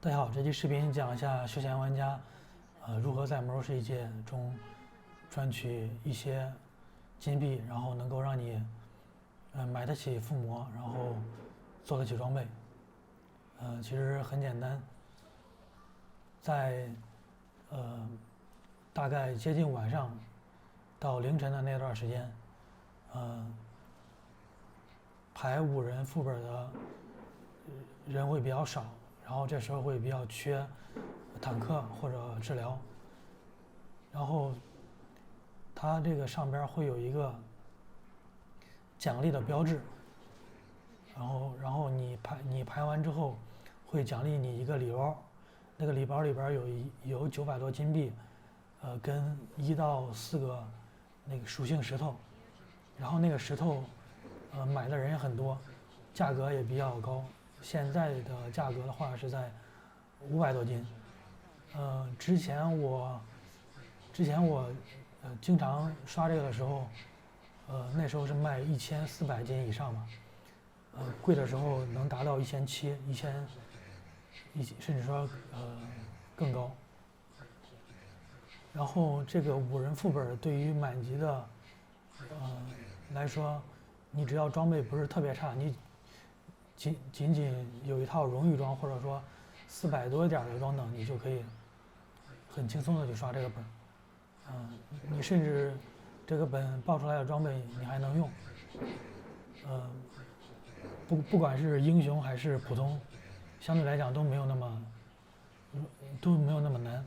大家好，这期视频讲一下休闲玩家，如何在魔兽世界中赚取一些金币，然后能够让你，买得起附魔，然后做得起装备。其实很简单，在大概接近晚上到凌晨的那段时间，排5人副本的人会比较少。然后这时候会比较缺坦克或者治疗，然后它这个上边会有一个奖励的标志，然后你排完之后会奖励你一个礼包，那个礼包里边有900多金币，跟1到4个那个属性石头，然后那个石头买的人也很多，价格也比较高。现在的价格的话是在500多斤。之前我经常刷这个的时候，那时候是卖1400斤以上吧，贵的时候能达到1700、甚至说更高。然后这个5人副本对于满级的来说，你只要装备不是特别差，你仅有一套荣誉装，或者说400多点的装等，你就可以很轻松的去刷这个本。你甚至这个本爆出来的装备你还能用。不管是英雄还是普通，相对来讲都没有那么难，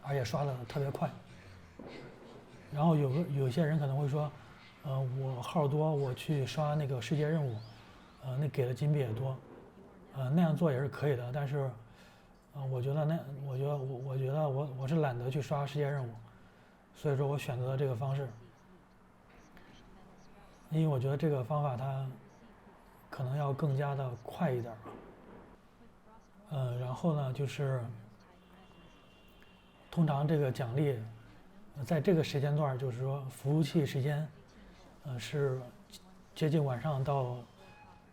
而且刷的特别快。然后有些人可能会说，我号多，我去刷那个世界任务。那给的金币也多，那样做也是可以的，但是，我觉得我是懒得去刷世界任务，所以说我选择了这个方式，因为我觉得这个方法它可能要更加的快一点。然后呢，就是通常这个奖励，在这个时间段，就是说服务器时间，是接近晚上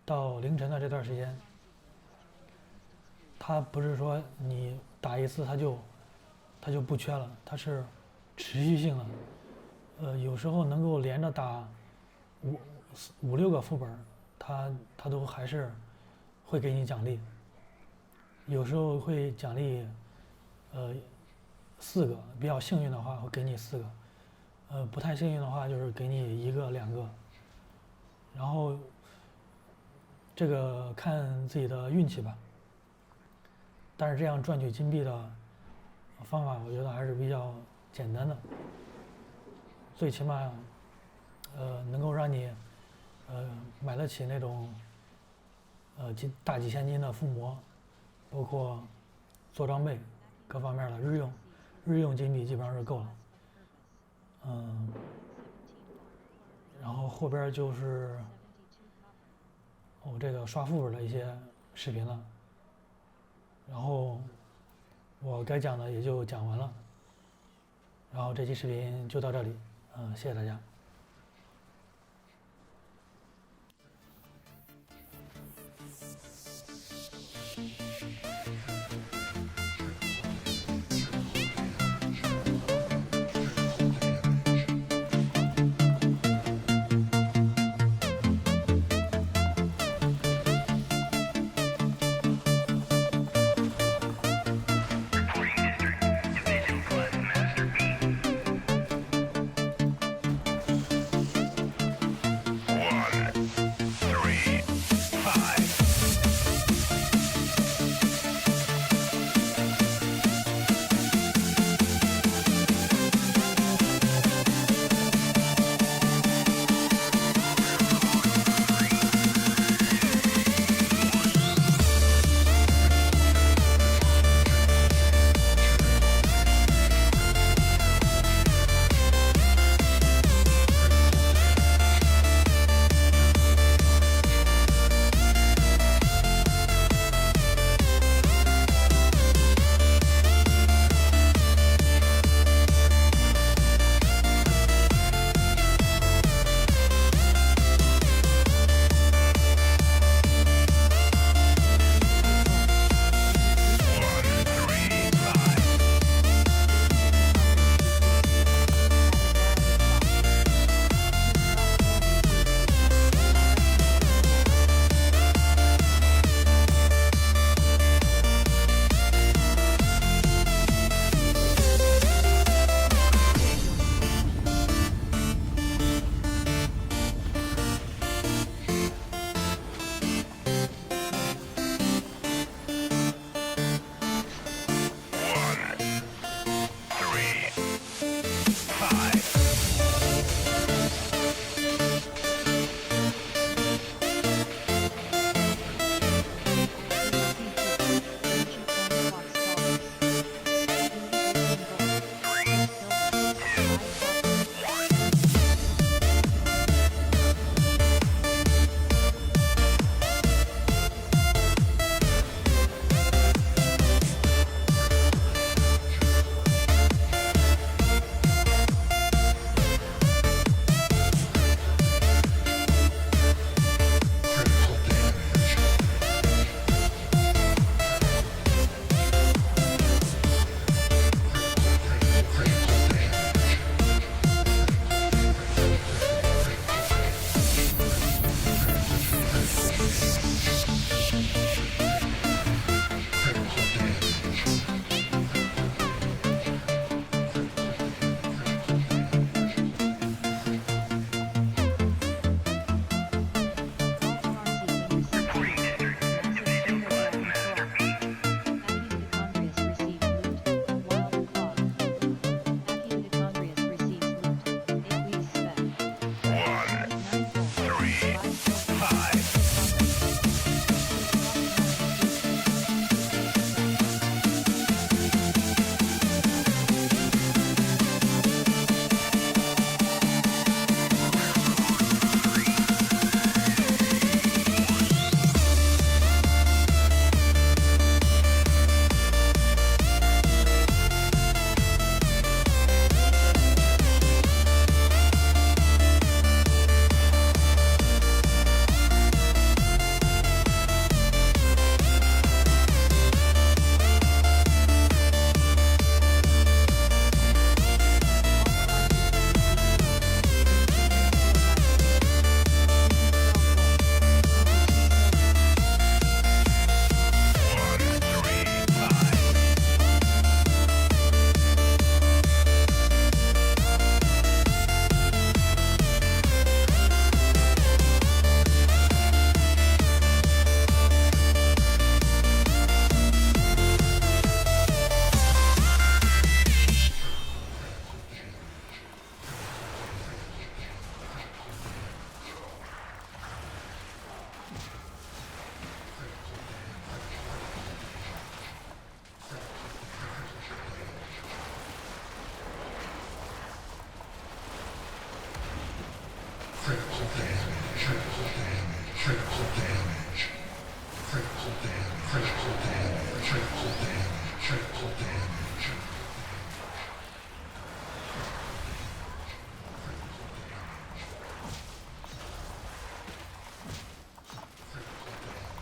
到凌晨的这段时间，它不是说你打一次它就不缺了，它是持续性的。有时候能够连着打五六个副本，它都还是会给你奖励。有时候会奖励4个，比较幸运的话会给你4个，不太幸运的话就是给你1个2个，然后这个看自己的运气吧，但是这样赚取金币的方法，我觉得还是比较简单的，最起码，能够让你，买得起那种，大几千斤的附魔，包括做装备各方面的日用金币基本上是够了。然后后边就是这个刷副本的一些视频了，然后我该讲的也就讲完了，然后这期视频就到这里，谢谢大家。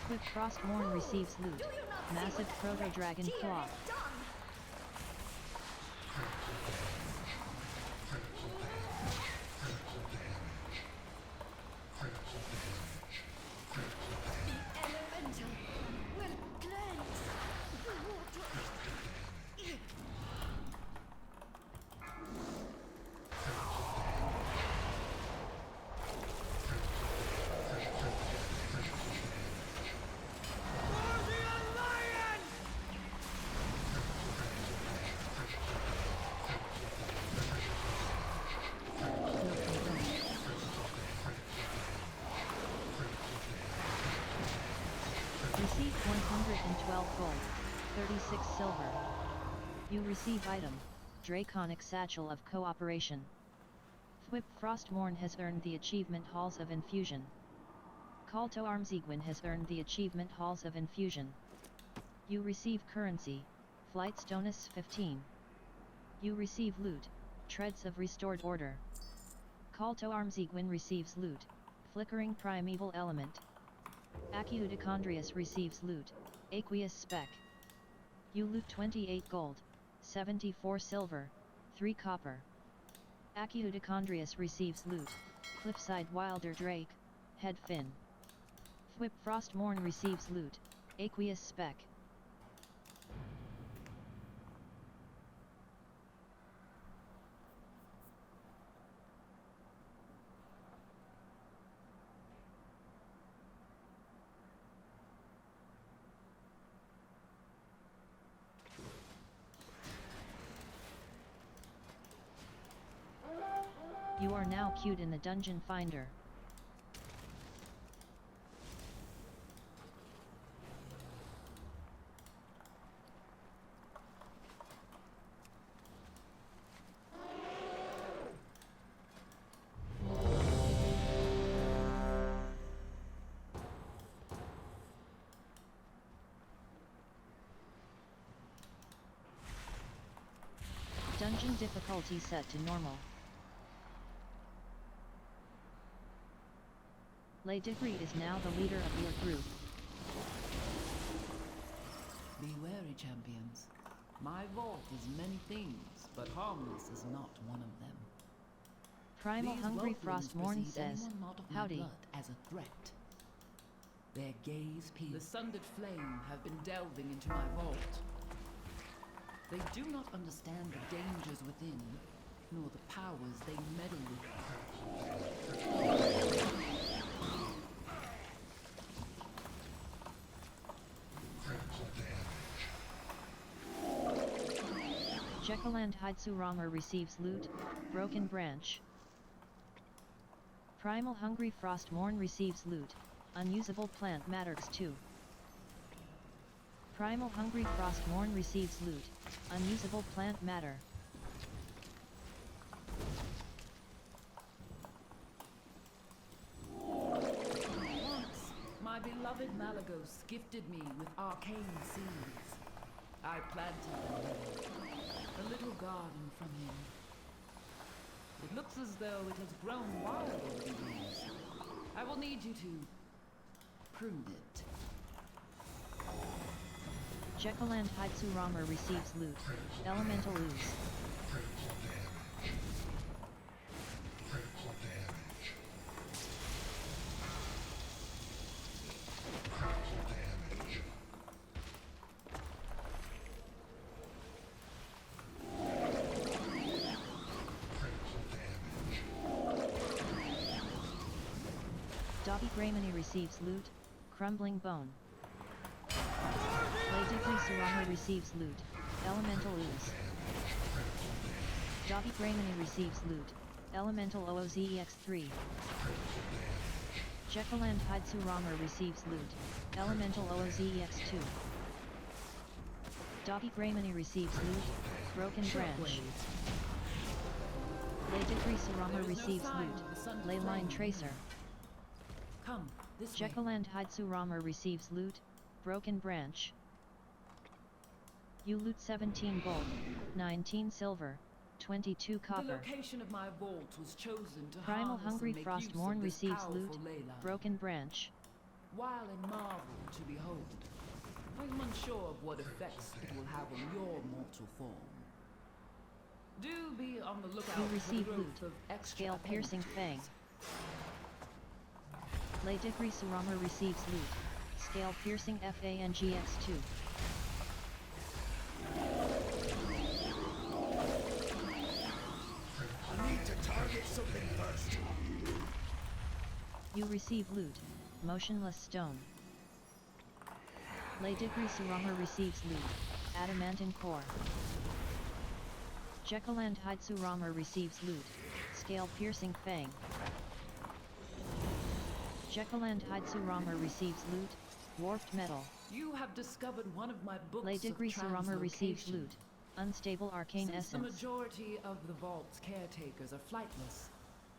Quick Frostmourne receives loot. Massive Proto-Dragon Claw. Receive 112 gold, 36 silver. You receive item, Draconic Satchel of Cooperation. Thwip Frostmourne has earned the achievement Halls of Infusion. Call to Arms Egwin has earned the achievement Halls of Infusion. You receive currency, Flight Stonus 15. You receive loot, Treads of Restored Order. Call to Arms Egwin receives loot, Flickering Primeval Element. Acuticondrius receives loot, Aqueous Spec. You loot 28 gold, 74 silver, 3 copper. Acuticondrius receives loot, Cliffside Wilder Drake, Head Fin. Thwip Frostmourne receives loot, Aqueous Spec. You are now queued in the Dungeon Finder. Dungeon difficulty set to normal. Ladifri is now the leader of your group. Be wary, champions. My vault is many things, but harmless is not one of them. Primal These Hungry Weltlings Frostmourne perceive says, anyone not of my "Howdy." blood as a threat. Their gaze pierces. The Sundered Flame have been delving into my vault. They do not understand the dangers within, nor the powers they meddle with. Jekaland Hidsurama receives loot, Broken Branch. Primal Hungry Frostmourne receives loot, Unusable Plant Matters 2. Primal Hungry Frostmourne receives loot, Unusable Plant Matter. Once, my beloved Malagos gifted me with arcane seeds. I planted them here, a little garden from him. It looks as though it has grown wild over the years. I will need you to prune it. Jekaland Hidsurama receives loot, Elemental Ooze. Dobby Greymany receives loot, Crumbling Bone. Ladifri Sarama receives loot, Elemental Ooze. Dobby Greymany receives loot, Elemental OOZEX3. Jekaland Hidsurama receives loot, Elemental OOZEX2. Dobby Greymany receives loot, Broken Branch. Ladifri Sarama receives loot, Leyline Tracer. Come, this way. Jekaland Hidsurama receives loot, Broken Branch. You loot 17 gold, 19 silver, 22 The copper. location of my vault was chosen to Primal harness Hungry and make use Frostmourne of this receives powerful loot, ley line. Broken Branch. While a marvel to behold, I'm unsure of what effects it will have on your mortal form. Do be on the lookout You for the receive growth loot, of extra Scale Piercing Fang. appendages. Ladigri Surama receives loot, Scale Piercing FANGX2. I need to target something first. You receive loot, Motionless Stone. Ladigri Surama receives loot, Adamantine Core. Jekyll and Hyde Surama receives loot, Scale Piercing Fang. Jekyll and Hyde Surama receives loot, Warped Metal. You have discovered one of my books of Ladigri Surama receives translocation. loot, Unstable Arcane Since the Essence. majority of the vault's caretakers are flightless,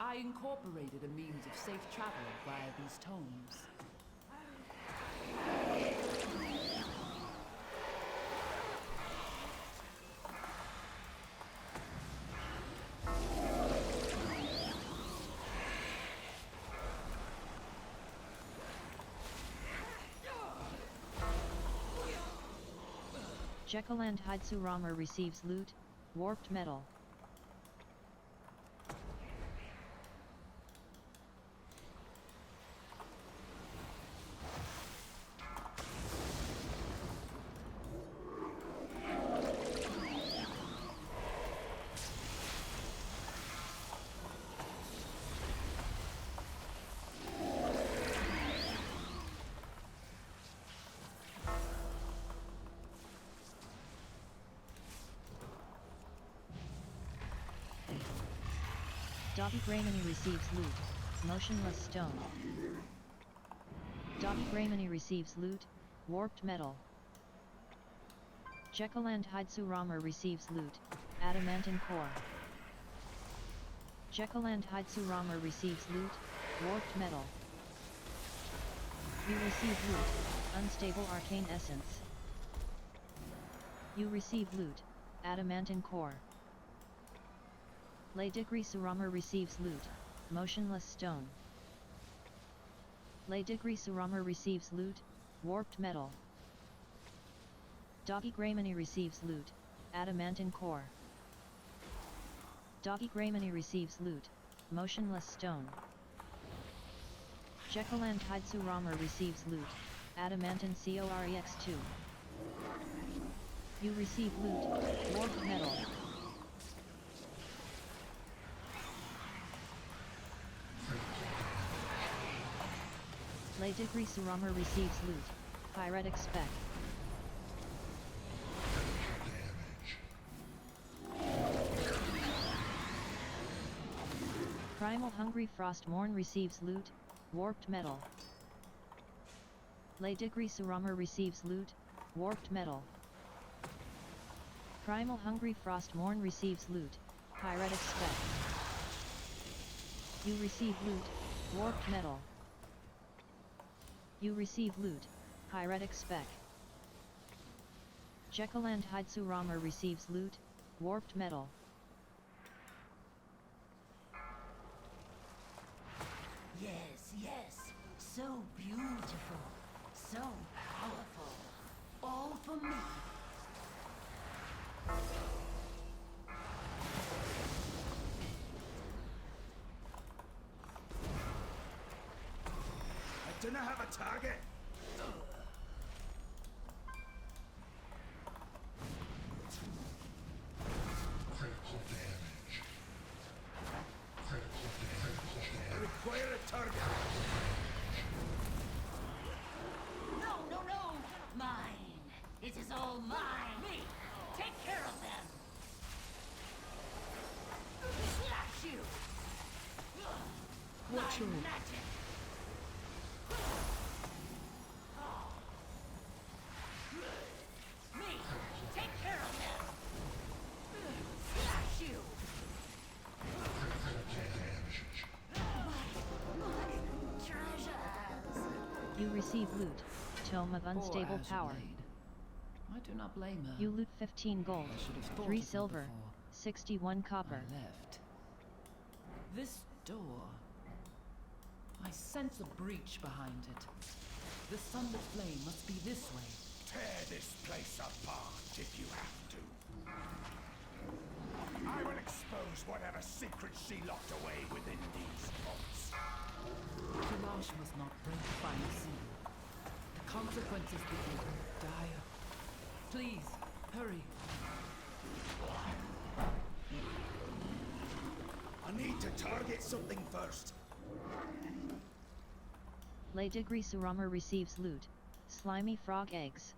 I incorporated a means of safe travel via these tomes. Jekyll and Hyde Surama receives loot, Warped Metal. Dobby Greymany receives loot, Motionless Stone. Dobby Greymany receives loot, Warped Metal. Jekyll and Hyde Surama receives loot, Adamantine Core. Jekyll and Hyde Surama receives loot, Warped Metal. You receive loot, Unstable Arcane Essence. You receive loot, Adamantine Core. Ladigri Surama receives loot, Motionless Stone. Ladigri Surama receives loot, Warped Metal. Doggy Greymany receives loot, Adamantine Core. Doggy Greymany receives loot, Motionless Stone. Jekyll and Hyde Surama receives loot, Adamantine Corex2. You receive loot, Warped Metal. Ladigri Surama receives loot, Pyretic Spec. Primal Hungry Frostmourne receives loot, Warped Metal. Ladigri Surama receives loot, Warped Metal. Primal Hungry Frostmourne receives loot, Pyretic Spec. You receive loot, Warped Metal. You receive loot, Pyretic Spec. Jekyll and Hyde Surama receives loot, Warped Metal. Yes, yes, so beautiful, so powerful, all for me. I do not have a target. Critical damage. Critical damage. I require a target. No, no, no! Mine! It is all mine! Me! Take care of them! Slash you! What's your magic! Me! Take care of them! Slash you! Treasures! You receive loot, Tome of Unstable Poor Power. Azure Blade. I do not blame her. You loot 15 gold, I should have thought 3 of them silver, before 61 copper. I left. This door. I sense a breach behind it. The sunlit flame must be this way. Tear this place apart if you have to. I will expose whatever secrets she locked away within these vaults. Kalash must not break the final seal. The consequences will be dire. Please, hurry. I need to target something first. Le Degree Surama receives loot. Slimy frog eggs.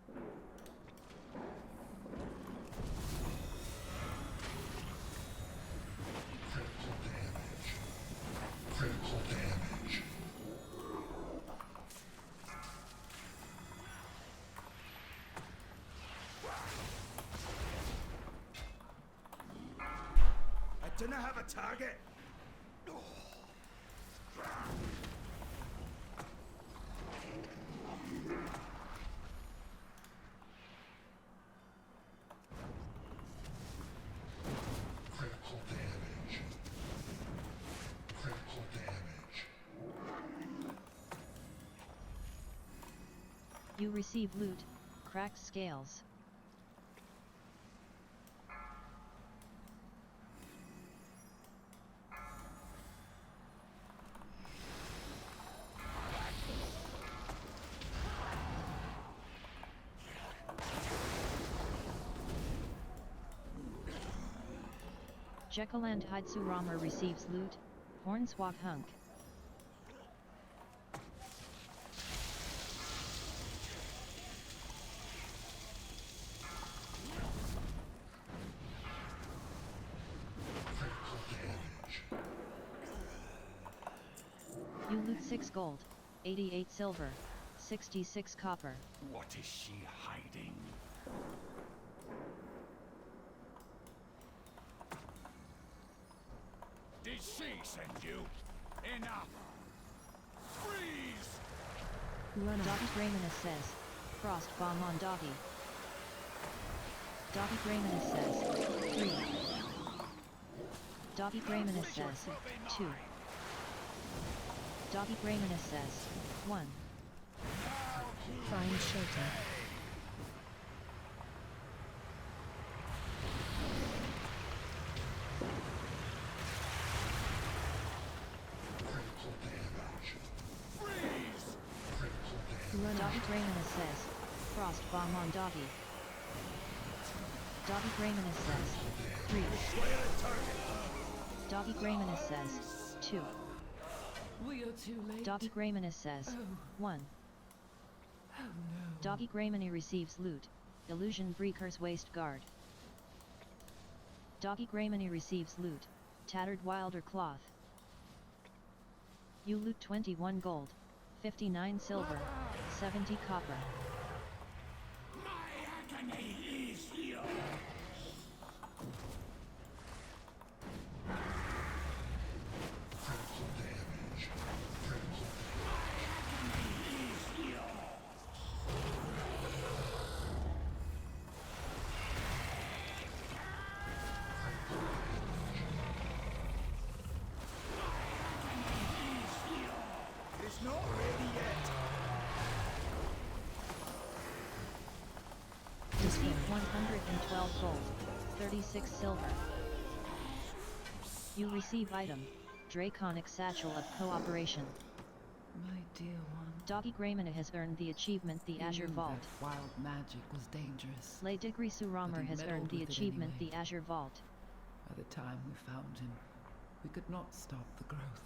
Critical damage. I do not have a target. Critical damage. Critical damage. You receive loot. Cracked scales. Jekyll and Hyde Surama receives loot. Hornswog hunk. Critical damage. You loot 6 gold, 88 silver, 66 copper. What is she hiding? Did she send you? Enough! Freeze! Doggy Greymana says, Frost bomb on Doggy. Doggy Greymana says, 3. Doggy Greymana says, 2. Doggy Greymana says, 1. Find shelter. Critical damage. Freeze! Critical damage. Doggy Greymana says, Frost bomb on Doggy. Doggy Greymana says, 3. Doggy Greymana says, 2. We are too late. Doggy Greymana says, 1. Oh no. Doggy Greymana receives loot. Illusion Breaker's Waist Guard. Doggy Greymana receives loot. Tattered Wilder Cloth. You loot 21 gold, 59 silver, 70 copper. My agony is yours! Critical damage. Critical It's not ready yet. Receive 112 gold, 36 silver. You receive item, Draconic Satchel of Cooperation. My dear one. Doggy Greymana has earned the achievement The We Azure knew Vault. that wild magic was dangerous. Le Degree Suramer But he has meddled earned the with it achievement anyway. The Azure Vault. By the time we found him, we could not stop the growth.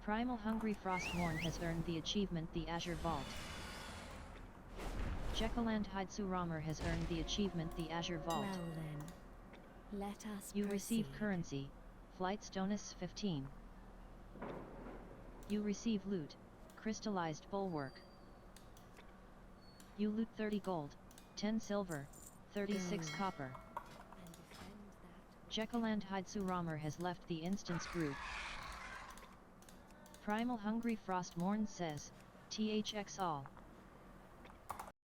Primal Hungry Frostmourne has earned the achievement The Azure Vault. Jekyll and Hyde Suramer has earned the achievement The Azure Vault. Well then, let us You receive proceed. currency, Flight Stonus 15. You receive loot, Crystallized Bulwark. You loot 30 gold, 10 silver, 36 Go. copper. And defend that. Jekyll and Hyde Suramer has left the instance group. Primal Hungry Frostmourne says, THX all.